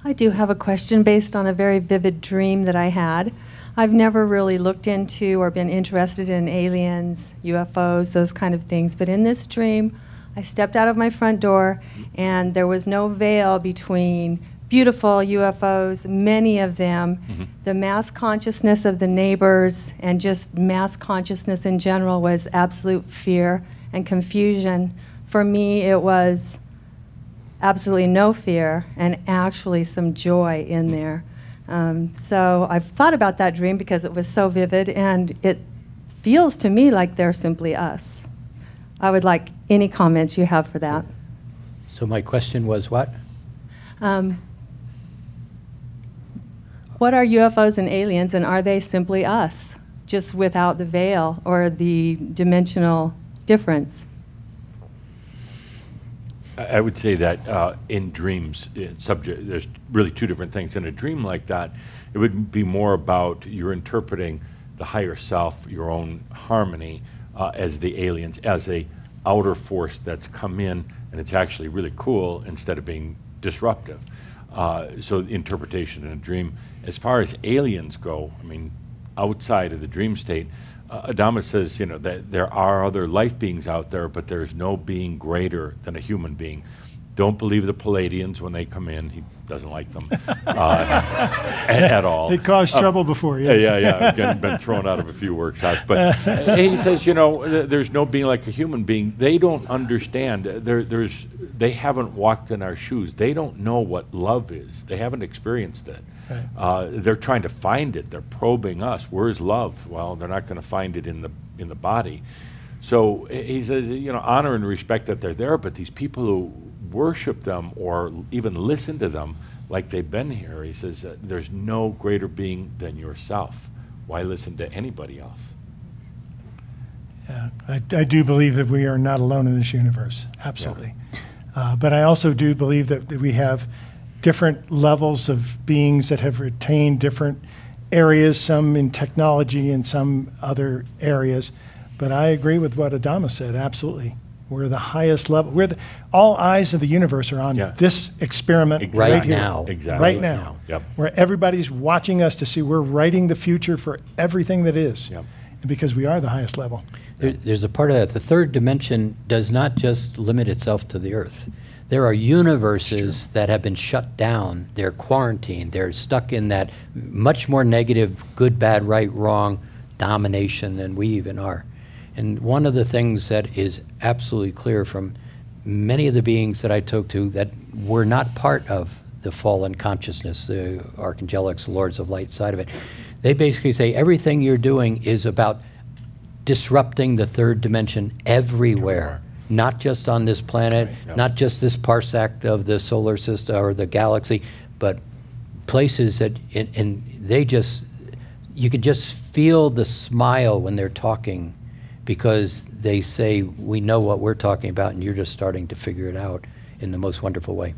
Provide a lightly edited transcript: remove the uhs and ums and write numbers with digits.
I do have a question based on a very vivid dream that I had. I've never really looked into or been interested in aliens, UFOs, those kind of things, but in this dream, I stepped out of my front door and there was no veil between beautiful UFOs, many of them, the mass consciousness of the neighbors, and just mass consciousness in general was absolute fear and confusion. For me, it was absolutely no fear and actually some joy in there. So I've thought about that dream because it was so vivid, and it feels to me like they're simply us. I would like any comments you have for that. So my question was what? What are UFOs and aliens, and are they simply us, just without the veil or the dimensional difference? I would say that in dreams, there's really two different things. In a dream like that, it would be more about you're interpreting the higher self, your own harmony, as the aliens, as a outer force that's come in, and it's actually really cool instead of being disruptive. So interpretation in a dream. As far as aliens go, I mean, outside of the dream state, Adama says, you know, that there are other life beings out there, but there's no being greater than a human being. Don't believe the Palladians when they come in. He doesn't like them at all. They caused trouble before, yes. Yeah. Been thrown out of a few workshops. But he says, you know, there's no being like a human being. They don't understand. They haven't walked in our shoes. They don't know what love is. They haven't experienced it. Right. They're trying to find it. They're probing us. Where's love? Well, they're not going to find it in the body. So he says, you know, honor and respect that they're there, but these people who worship them or even listen to them like they've been here, he says, there's no greater being than yourself. Why listen to anybody else? Yeah, I do believe that we are not alone in this universe, absolutely. Yeah. But I also do believe that we have different levels of beings that have retained different areas, some in technology and some other areas. But I agree with what Adama said, absolutely. We're the highest level. All eyes of the universe are on this experiment right here. Now. Exactly. Right now. Yep. Where everybody's watching us to see we're writing the future for everything that is. Yep. And because we are the highest level. There's a part of that. The third dimension does not just limit itself to the Earth. There are universes that have been shut down. They're quarantined. They're stuck in that much more negative, good, bad, right, wrong domination than we even are. And one of the things that is absolutely clear from many of the beings that I talked to that were not part of the fallen consciousness, the archangelics, lords of light side of it, they basically say everything you're doing is about disrupting the third dimension everywhere, not just on this planet, not just this parsec of the solar system or the galaxy, but places that, and they just, you can just feel the smile when they're talking, because they say, we know what we're talking about, and you're just starting to figure it out in the most wonderful way.